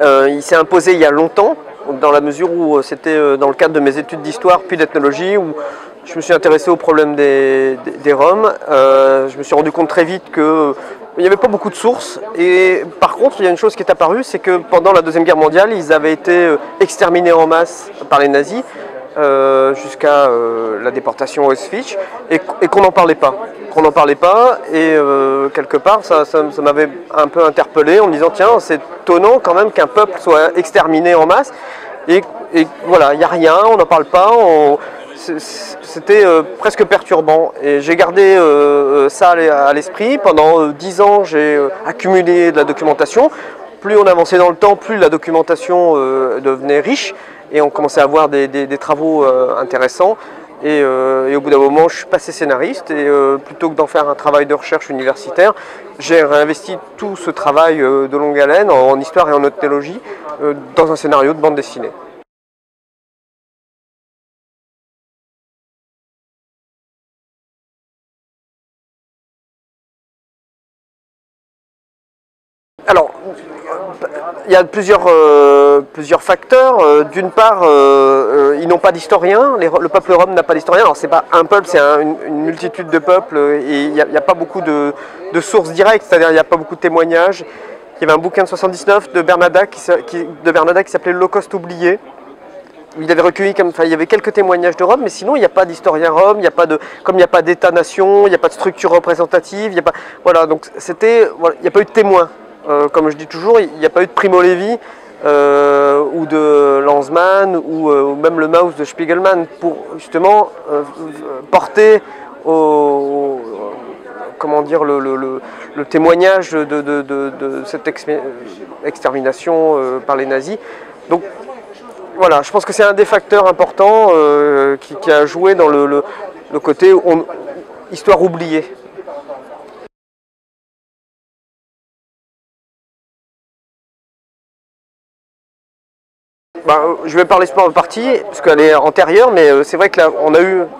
Il s'est imposé il y a longtemps, dans la mesure où c'était dans le cadre de mes études d'histoire puis d'ethnologie, où je me suis intéressé au problème des Roms. Je me suis rendu compte très vite qu'il n'y avait pas beaucoup de sources. Et par contre, il y a une chose qui est apparue, c'est que pendant la Deuxième Guerre mondiale, ils avaient été exterminés en masse par les nazis, jusqu'à la déportation à Auschwitz, et qu'on n'en parlait pas. Et quelque part, ça m'avait un peu interpellé en me disant, tiens, c'est étonnant quand même qu'un peuple soit exterminé en masse, et voilà, il n'y a rien, on n'en parle pas, c'était presque perturbant. Et j'ai gardé ça à l'esprit. Pendant 10 ans, j'ai accumulé de la documentation. Plus on avançait dans le temps, plus la documentation devenait riche, et on commençait à avoir des travaux intéressants. Et au bout d'un moment, je suis passé scénariste, et plutôt que d'en faire un travail de recherche universitaire, j'ai réinvesti tout ce travail de longue haleine en histoire et en ethnologie dans un scénario de bande dessinée. Alors, il y a plusieurs facteurs. D'une part, ils n'ont pas d'historien. Le peuple rom n'a pas d'historien. Alors, c'est pas un peuple, c'est une multitude de peuples, et il n'y a pas beaucoup de sources directes, c'est-à-dire il n'y a pas beaucoup de témoignages. Il y avait un bouquin de 79 de Bernada qui s'appelait l'Holocauste oublié. Il avait recueilli, il y avait quelques témoignages de Rome, mais sinon il n'y a pas d'historien Rome, comme il n'y a pas d'État-nation, il n'y a pas de structure représentative, voilà, donc il n'y a pas eu de témoins. Comme je dis toujours, il n'y a pas eu de Primo Levi ou de Lanzmann ou même le Maus de Spiegelman pour justement porter comment dire, le témoignage de cette extermination par les nazis. Donc voilà, je pense que c'est un des facteurs importants qui a joué dans le côté histoire oubliée. Je vais parler sport partie, parce qu'elle est antérieure, mais c'est vrai que là,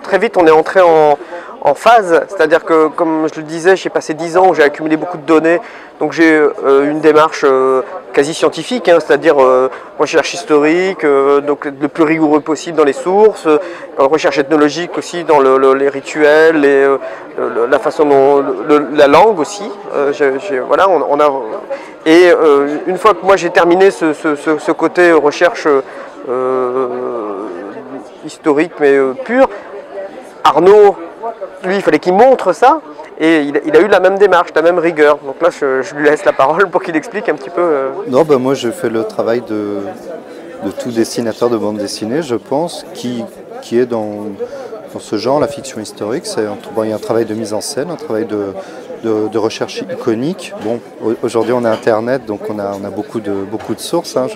très vite, on est entré en phase, c'est-à-dire que, comme je le disais, j'ai passé 10 ans où j'ai accumulé beaucoup de données, donc j'ai une démarche quasi scientifique, hein, c'est-à-dire recherche historique, donc le plus rigoureux possible dans les sources, recherche ethnologique aussi dans les rituels, la façon dont la langue aussi. Voilà, et une fois que moi j'ai terminé ce côté recherche historique mais pure, Arnaud, lui, il fallait qu'il montre ça, et il a eu la même démarche, la même rigueur. Donc là, je lui laisse la parole pour qu'il explique un petit peu. Non, moi je fais le travail de tout dessinateur de bande dessinée, je pense, qui est dans ce genre, la fiction historique. Il y a un travail de mise en scène, un travail de recherche iconique. Bon, aujourd'hui on a Internet, donc on a beaucoup de sources. Hein.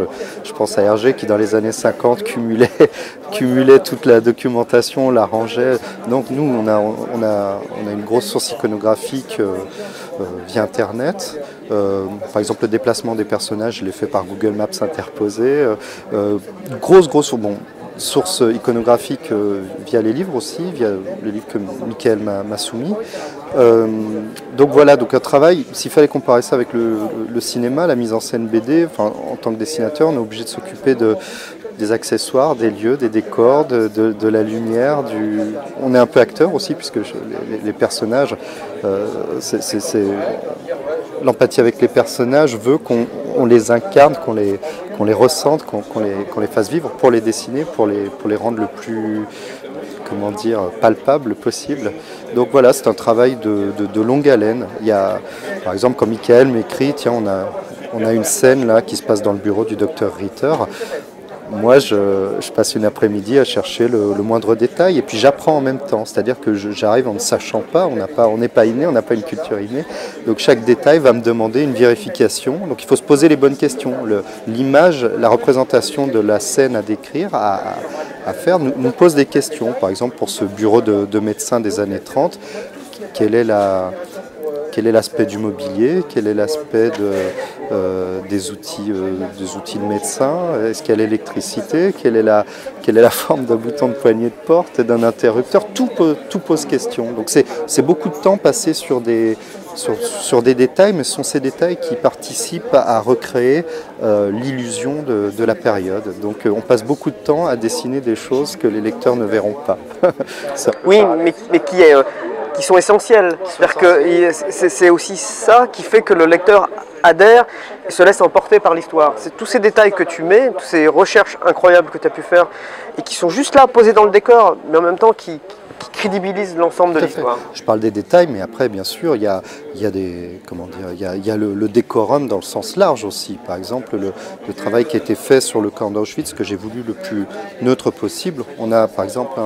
Je pense à Hergé qui dans les années 50 cumulait toute la documentation, la rangeait. Donc nous on a une grosse source iconographique via Internet. Par exemple le déplacement des personnages, je l'ai fait par Google Maps interposé. Grosse source iconographique via les livres aussi, via le livre que Michael m'a soumis. Donc voilà, donc un travail, s'il fallait comparer ça avec le cinéma, la mise en scène BD, en tant que dessinateur, on est obligé de s'occuper des accessoires, des lieux, des décors, de la lumière, on est un peu acteur aussi, puisque les personnages, l'empathie avec les personnages veut qu'on les incarne, qu'on les ressente, qu'on les fasse vivre pour les dessiner, pour les rendre le plus, comment dire, palpable possible. Donc voilà, c'est un travail de longue haleine. Il y a, par exemple, quand Michael m'écrit, tiens, on a une scène là qui se passe dans le bureau du docteur Ritter. Moi, je passe une après-midi à chercher le moindre détail, et puis j'apprends en même temps. C'est-à-dire que j'arrive en ne sachant pas, on n'est pas inné, on n'a pas une culture innée. Donc chaque détail va me demander une vérification. Donc il faut se poser les bonnes questions. L'image, la représentation de la scène à décrire, à faire, nous pose des questions. Par exemple, pour ce bureau de médecin des années 30, quel est l'aspect du mobilier, quel est l'aspect des outils de médecin, est-ce qu'il y a l'électricité, quelle est la forme d'un bouton de poignée de porte et d'un interrupteur, tout pose question. Donc c'est beaucoup de temps passé sur des sur des détails, mais ce sont ces détails qui participent à recréer l'illusion de la période. Donc on passe beaucoup de temps à dessiner des choses que les lecteurs ne verront pas. Oui, mais qui sont essentielles. C'est-à-dire que c'est aussi ça qui fait que le lecteur adhère et se laisse emporter par l'histoire. C'est tous ces détails que tu mets, toutes ces recherches incroyables que tu as pu faire et qui sont juste là, posés dans le décor, mais en même temps qui crédibilisent l'ensemble de l'histoire. Je parle des détails, mais après, bien sûr, il y a des, comment dire, il y a le décorum dans le sens large aussi. Par exemple, le travail qui a été fait sur le camp d'Auschwitz, que j'ai voulu le plus neutre possible. On a, par exemple,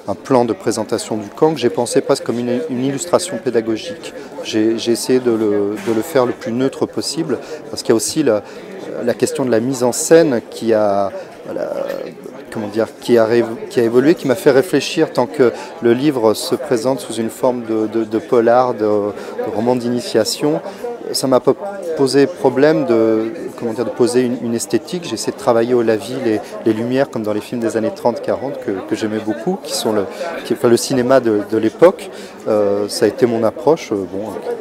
un plan de présentation du camp que j'ai pensé presque comme une illustration pédagogique. J'ai essayé de le faire le plus neutre possible, parce qu'il y a aussi la question de la mise en scène qui a... comment dire, qui a évolué, qui m'a fait réfléchir tant que le livre se présente sous une forme de polar, de roman d'initiation. Ça m'a pas posé problème de poser une esthétique. J'ai essayé de travailler au lavis les lumières comme dans les films des années 30-40 que j'aimais beaucoup, le cinéma de l'époque. Ça a été mon approche,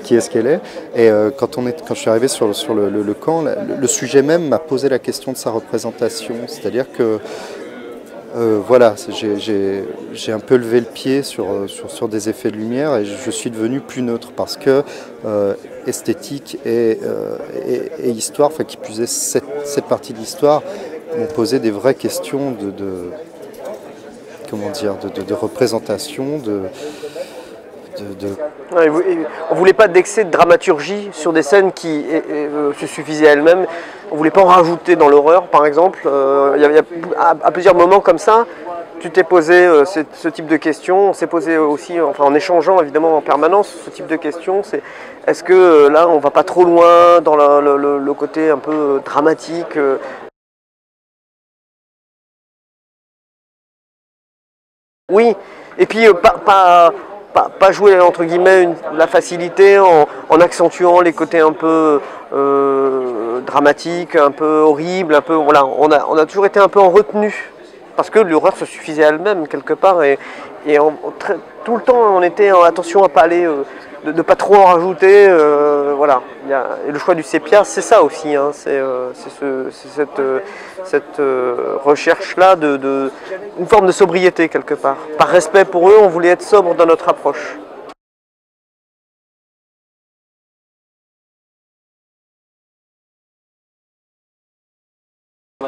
qui est-ce qu'elle est. Et quand je suis arrivé sur le camp, le sujet même m'a posé la question de sa représentation. C'est-à-dire que voilà, j'ai un peu levé le pied sur des effets de lumière et je suis devenu plus neutre parce que esthétique et histoire, enfin qui plus est cette partie de l'histoire, m'ont posé des vraies questions de représentation, Ouais, on ne voulait pas d'excès de dramaturgie sur des scènes qui se suffisaient à elles-mêmes. On ne voulait pas en rajouter dans l'horreur, par exemple. À plusieurs moments comme ça, tu t'es posé ce type de questions. On s'est posé aussi, enfin, en échangeant évidemment en permanence, ce type de questions. C'est est-ce que là, on ne va pas trop loin dans le côté un peu dramatique Oui, et puis pas jouer entre guillemets la facilité en accentuant les côtés un peu dramatiques, un peu horribles, un peu voilà. On a toujours été un peu en retenue parce que l'horreur se suffisait à elle-même quelque part et tout le temps on était en attention à pas aller de pas trop en rajouter. Voilà. Et le choix du sépia, c'est ça aussi. Hein, c'est cette recherche-là une forme de sobriété quelque part. Par respect pour eux, on voulait être sobre dans notre approche.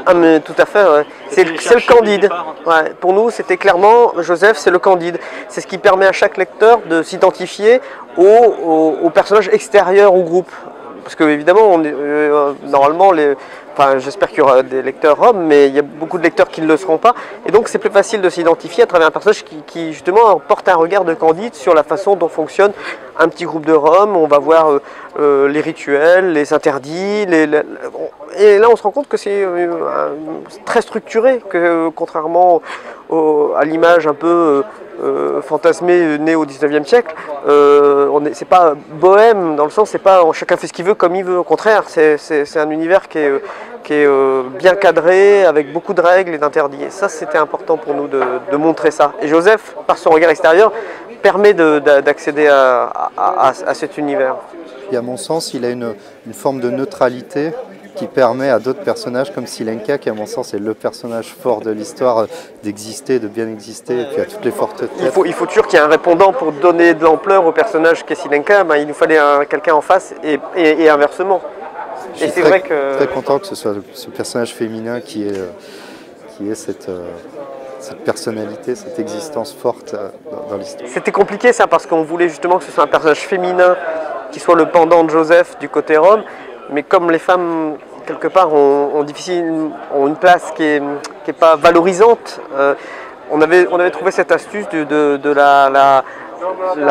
Ah mais tout à fait, ouais. C'est le Candide. Ouais. Pour nous, c'était clairement, Joseph, c'est le Candide. C'est ce qui permet à chaque lecteur de s'identifier au personnage extérieur au groupe. Parce que évidemment, normalement, j'espère qu'il y aura des lecteurs roms, mais il y a beaucoup de lecteurs qui ne le seront pas. Et donc c'est plus facile de s'identifier à travers un personnage qui justement porte un regard de Candide sur la façon dont fonctionne un petit groupe de roms. On va voir les rituels, les interdits. Et là on se rend compte que c'est très structuré, que contrairement à l'image un peu fantasmée née au 19e siècle, c'est pas bohème dans le sens, c'est pas chacun fait ce qu'il veut comme il veut. Au contraire, c'est un univers qui est bien cadré, avec beaucoup de règles et d'interdits. Et ça, c'était important pour nous de montrer ça. Et Joseph, par son regard extérieur, permet d'accéder à cet univers. Et à mon sens, il a une forme de neutralité qui permet à d'autres personnages comme Silenka, qui à mon sens est le personnage fort de l'histoire, d'exister, de bien exister, et puis à toutes les fortes têtes. Il faut toujours qu'il y ait un répondant pour donner de l'ampleur au personnage qu'est Silenka. Il nous fallait quelqu'un en face et inversement. Je suis très content que ce soit ce personnage féminin qui ait cette personnalité, cette existence forte dans l'histoire. C'était compliqué ça parce qu'on voulait justement que ce soit un personnage féminin qui soit le pendant de Joseph du côté Rome, mais comme les femmes quelque part ont une place qui est pas valorisante, on avait trouvé cette astuce de la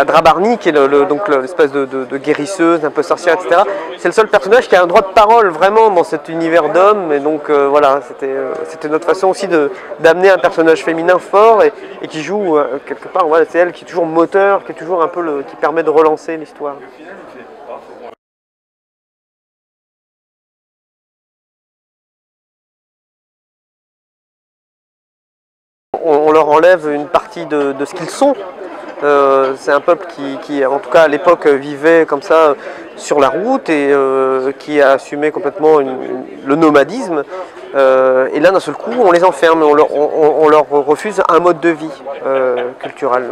Drabarnie, qui est donc l'espèce de guérisseuse, un peu sorcière, etc. C'est le seul personnage qui a un droit de parole vraiment dans cet univers d'hommes. Et donc voilà, c'était notre façon aussi d'amener un personnage féminin fort et qui joue quelque part. Voilà, c'est elle qui est toujours moteur, qui est toujours un peu qui permet de relancer l'histoire. On leur enlève une partie de ce qu'ils sont. C'est un peuple qui, en tout cas à l'époque, vivait comme ça sur la route et qui a assumé complètement le nomadisme. Et là, d'un seul coup, on les enferme, on leur refuse un mode de vie culturel.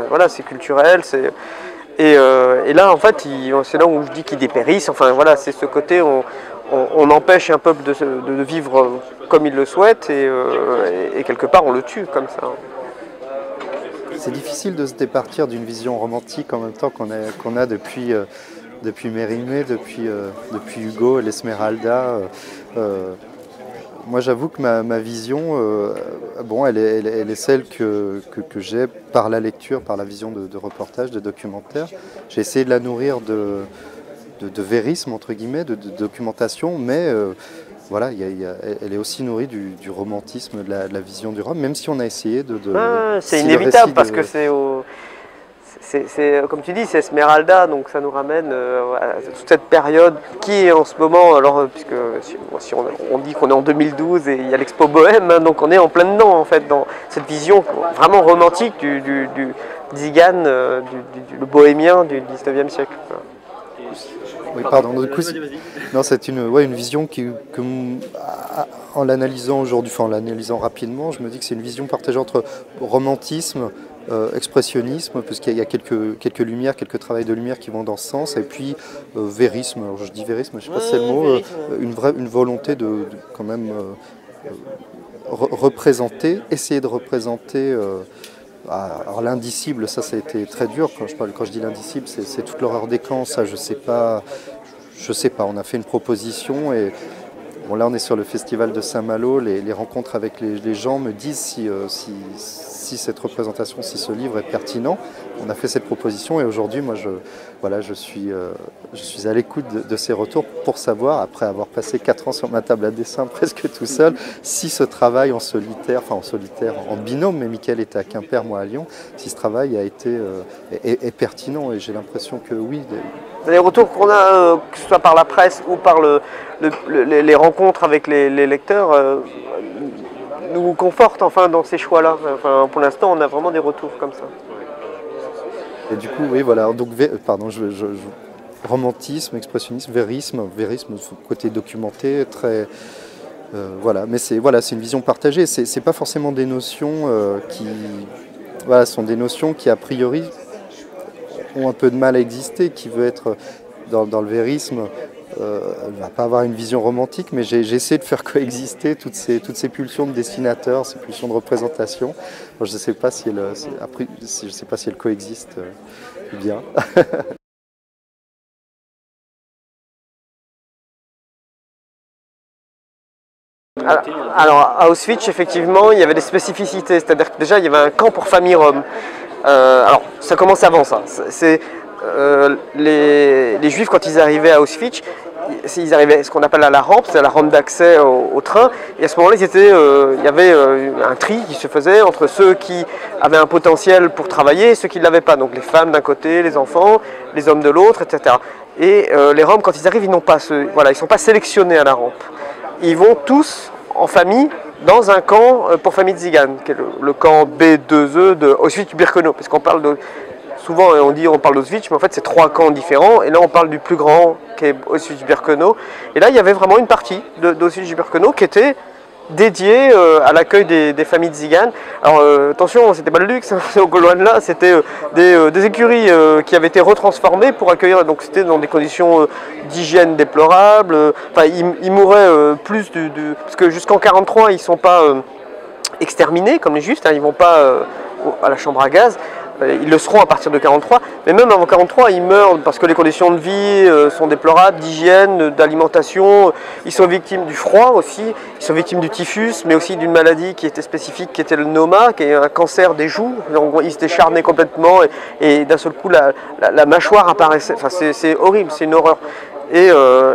Voilà, c'est culturel, et là, en fait, c'est là où je dis qu'ils dépérissent. Enfin, voilà, c'est ce côté, on empêche un peuple de vivre comme il le souhaite, et quelque part, on le tue comme ça. C'est difficile de se départir d'une vision romantique en même temps qu'on a depuis Mérimée, depuis Hugo, l'Esmeralda. Moi, j'avoue que ma vision, elle est celle que j'ai par la lecture, par la vision de reportages, de documentaires. J'ai essayé de la nourrir de vérisme, entre guillemets, de documentation, mais voilà, elle est aussi nourrie du romantisme, de la vision du Rhum, même si on a essayé de c'est inévitable parce que c'est comme tu dis, c'est Esmeralda, donc ça nous ramène à toute cette période qui est en ce moment, alors puisque si on dit qu'on est en 2012 et il y a l'Expo Bohème, hein, donc on est en plein dedans en fait, dans cette vision vraiment romantique du Tzigan, le bohémien du 19e siècle. Oui, pardon. Du coup, non, c'est une vision en l'analysant aujourd'hui, en l'analysant rapidement, je me dis que c'est une vision partagée entre romantisme, expressionnisme, puisqu'il y a quelques lumières, quelques travails de lumière qui vont dans ce sens, et puis vérisme. Alors, je dis vérisme, je ne sais pas si c'est le mot, une volonté de quand même essayer de représenter. Alors l'indicible, ça a été très dur. Quand je dis l'indicible, c'est toute l'horreur des camps. Ça, je sais pas. On a fait une proposition et bon, là on est sur le festival de Saint-Malo. Les rencontres avec les gens me disent si cette représentation, si ce livre est pertinent. On a fait cette proposition et aujourd'hui, moi, je suis à l'écoute de ces retours pour savoir, après avoir passé 4 ans sur ma table à dessin, presque tout seul, si ce travail en solitaire, en binôme, mais Mickaël était à Quimper, moi à Lyon, si ce travail a été est pertinent, et j'ai l'impression que oui. Les retours qu'on a, que ce soit par la presse ou par les rencontres avec les lecteurs, nous confortent enfin dans ces choix-là. Enfin, pour l'instant, on a vraiment des retours comme ça. Et du coup, oui, voilà. Donc, romantisme, expressionnisme, vérisme, côté documenté, très. Voilà. Mais c'est une vision partagée. C'est pas forcément des notions sont des notions qui a priori ont un peu de mal à exister, qui veut être dans le vérisme. Ne va pas avoir une vision romantique, mais j'ai essayé de faire coexister toutes ces pulsions de dessinateur, ces pulsions de représentation. Bon, je ne sais pas si elles coexistent bien. Alors à Auschwitz, effectivement, il y avait des spécificités, c'est-à-dire que déjà il y avait un camp pour familles roms. Alors ça commence avant ça. Les Juifs, quand ils arrivaient à Auschwitz, ils arrivaient à ce qu'on appelle à la rampe, c'est la rampe d'accès au train, et à ce moment-là, il y avait un tri qui se faisait entre ceux qui avaient un potentiel pour travailler et ceux qui ne l'avaient pas, donc les femmes d'un côté, les enfants, les hommes de l'autre, etc. Et les Roms, quand ils arrivent, ils ne sont pas sélectionnés à la rampe. Ils vont tous en famille dans un camp pour famille Tzigan, qui est le camp B2E de Auschwitz-Birkenau, parce qu'on parle de... Souvent on parle d'Auschwitz, mais en fait c'est 3 camps différents, et là on parle du plus grand qui est Auschwitz-Birkenau. Et là il y avait vraiment une partie d'Auschwitz-Birkenau qui était dédiée à l'accueil des familles Tziganes. Alors attention, c'était pas le luxe, hein, loin de là, c'était des écuries qui avaient été retransformées pour accueillir, donc c'était dans des conditions d'hygiène déplorables. Ils mouraient plus parce que jusqu'en 1943 ils ne sont pas exterminés comme les Juifs, hein, ils ne vont pas à la chambre à gaz. Ils le seront à partir de 1943, mais même avant 1943, ils meurent parce que les conditions de vie sont déplorables, d'hygiène, d'alimentation. Ils sont victimes du froid aussi, ils sont victimes du typhus, mais aussi d'une maladie qui était spécifique, qui était le noma, qui est un cancer des joues. Donc, ils se décharnaient complètement et d'un seul coup, la mâchoire apparaissait. Enfin, c'est horrible, c'est une horreur. Et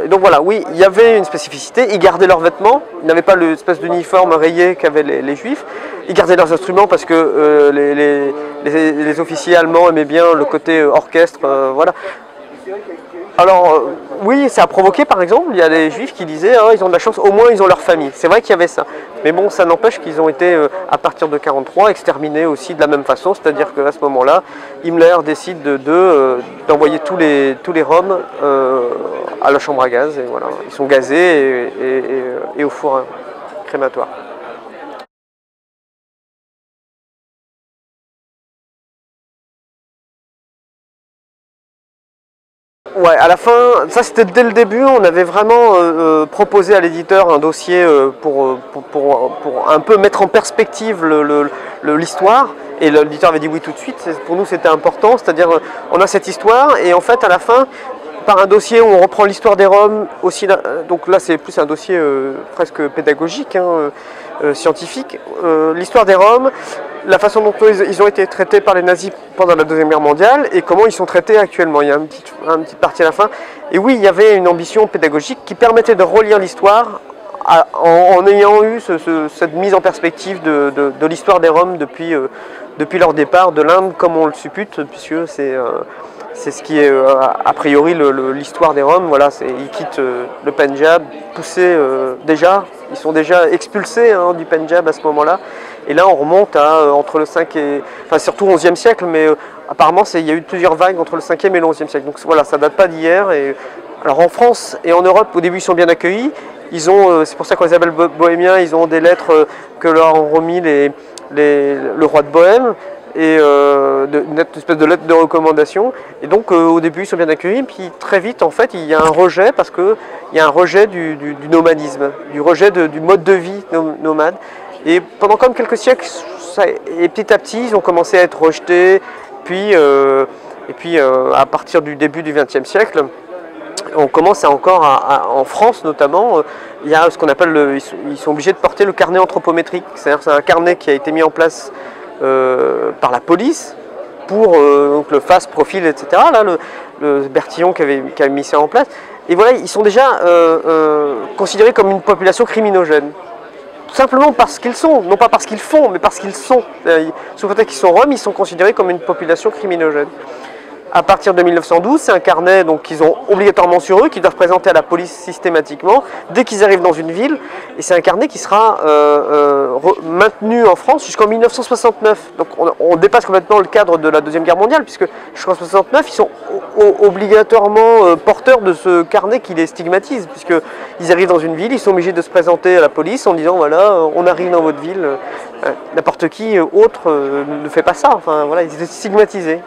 donc voilà, oui, il y avait une spécificité, ils gardaient leurs vêtements, ils n'avaient pas l'espèce d'uniforme rayé qu'avaient les Juifs, ils gardaient leurs instruments parce que les officiers allemands aimaient bien le côté orchestre, voilà. Alors oui, ça a provoqué par exemple, il y a des juifs qui disaient oh, ils ont de la chance, au moins ils ont leur famille. C'est vrai qu'il y avait ça. Mais bon, ça n'empêche qu'ils ont été, à partir de 1943, exterminés aussi de la même façon. C'est-à-dire qu'à ce moment-là, Himmler décide d'envoyer tous les Roms à la chambre à gaz. Et voilà, ils sont gazés et au four crématoire. Ouais, à la fin, ça c'était dès le début, on avait vraiment proposé à l'éditeur un dossier pour un peu mettre en perspective l'histoire. Et l'éditeur avait dit oui tout de suite, pour nous c'était important, c'est-à-dire on a cette histoire et en fait à la fin, par un dossier où on reprend l'histoire des Roms, aussi, donc là c'est plus un dossier presque pédagogique, hein, scientifique, l'histoire des Roms, la façon dont ils ont été traités par les nazis pendant la Deuxième Guerre mondiale et comment ils sont traités actuellement. Il y a une petite partie à la fin. Et oui, il y avait une ambition pédagogique qui permettait de relire l'histoire en ayant eu cette mise en perspective de l'histoire des Roms depuis leur départ de l'Inde, comme on le suppute, puisque c'est ce qui est a priori l'histoire des Roms. Voilà, ils quittent le Pendjab, poussés déjà, ils sont déjà expulsés hein, du Pendjab à ce moment-là. Et là, on remonte à entre le 5 et... Enfin, surtout au XIe siècle, mais apparemment, il y a eu plusieurs vagues entre le 5e et le XIe siècle. Donc voilà, ça date pas d'hier. Alors en France et en Europe, au début, ils sont bien accueillis. C'est pour ça qu'on les appelle bohémiens, ils ont des lettres que leur ont remis le roi de Bohême, et une espèce de lettre de recommandation. Et donc au début, ils sont bien accueillis. Puis très vite, en fait, il y a un rejet, parce qu'il y a un rejet du nomadisme, du rejet du mode de vie nomade. Et pendant comme quelques siècles, et petit à petit, ils ont commencé à être rejetés. Puis, à partir du début du XXe siècle, on commence en France notamment, il y a ce qu'on appelle, ils sont obligés de porter le carnet anthropométrique. C'est-à-dire c'est un carnet qui a été mis en place par la police pour donc le face, profil, etc. Là, le Bertillon qui avait mis ça en place. Et voilà, ils sont déjà considérés comme une population criminogène. Simplement parce qu'ils sont, non pas parce qu'ils font, mais parce qu'ils sont. Sous le fait qu'ils sont roms, ils sont considérés comme une population criminogène. À partir de 1912, c'est un carnet qu'ils ont obligatoirement sur eux, qu'ils doivent présenter à la police systématiquement, dès qu'ils arrivent dans une ville. Et c'est un carnet qui sera maintenu en France jusqu'en 1969. Donc on dépasse complètement le cadre de la Deuxième Guerre mondiale, puisque jusqu'en 1969, ils sont obligatoirement porteurs de ce carnet qui les stigmatise, puisqu'ils arrivent dans une ville, ils sont obligés de se présenter à la police en disant voilà, on arrive dans votre ville, n'importe qui autre ne fait pas ça. Enfin voilà, ils étaient stigmatisés.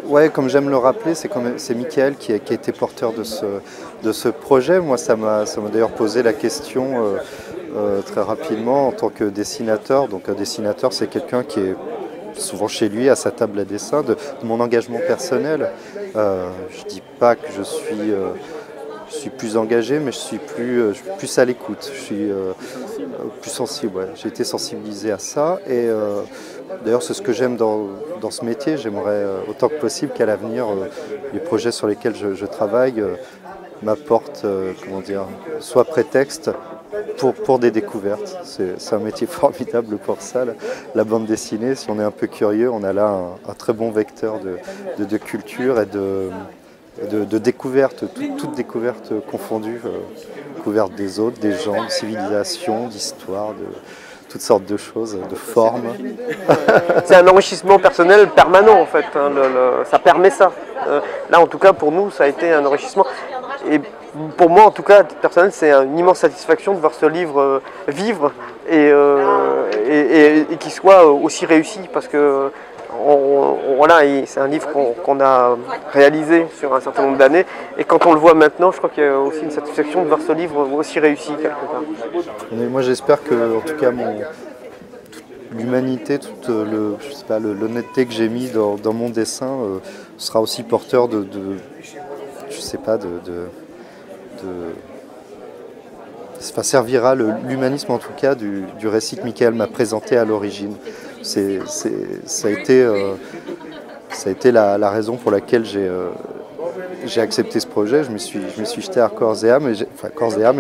Ouais, comme j'aime le rappeler, c'est Michael qui a été porteur de ce projet. Moi, ça m'a d'ailleurs posé la question très rapidement en tant que dessinateur. Donc un dessinateur, c'est quelqu'un qui est souvent chez lui, à sa table à dessin, de mon engagement personnel. Je ne dis pas que je suis plus engagé, mais je suis plus à l'écoute. Je suis plus sensible. Ouais. J'ai été sensibilisé à ça. Et d'ailleurs, c'est ce que j'aime dans ce métier. J'aimerais autant que possible qu'à l'avenir, les projets sur lesquels je travaille m'apportent, soit prétexte pour des découvertes. C'est un métier formidable pour ça, la bande dessinée. Si on est un peu curieux, on a là un très bon vecteur de culture et de découverte, toute découverte confondue, découverte des autres, des gens, de civilisation, d'histoire, de toutes sortes de choses, de formes. C'est un enrichissement personnel permanent en fait, hein, ça permet ça. Là en tout cas pour nous ça a été un enrichissement. Et pour moi en tout cas, personnel, c'est une immense satisfaction de voir ce livre vivre et qu'il soit aussi réussi parce que voilà, c'est un livre qu'on a réalisé sur un certain nombre d'années et quand on le voit maintenant, je crois qu'il y a aussi une satisfaction de voir ce livre aussi réussi quelque part. Mais moi j'espère que en tout cas l'humanité, toute l'honnêteté que j'ai mis dans mon dessin sera aussi porteur servira l'humanisme en tout cas du récit que Michael m'a présenté à l'origine. Ça a été la raison pour laquelle j'ai accepté ce projet. Je me suis jeté à corps et âme et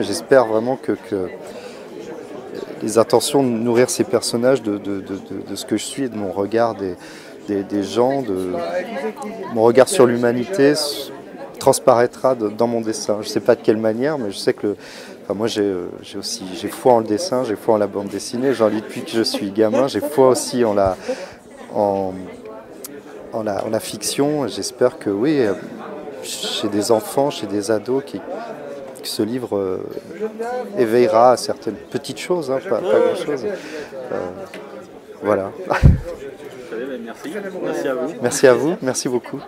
j'espère vraiment les intentions de nourrir ces personnages de ce que je suis et de mon regard des gens, mon regard sur l'humanité transparaîtra dans mon dessin. Je ne sais pas de quelle manière, mais je sais que moi j'ai foi en le dessin, j'ai foi en la bande dessinée, j'en lis depuis que je suis gamin, j'ai foi aussi en la fiction. J'espère que oui, chez des enfants, chez des ados, que ce livre éveillera à certaines petites choses, hein, pas grand-chose. Voilà. Merci. Merci à vous. Merci à vous, merci beaucoup.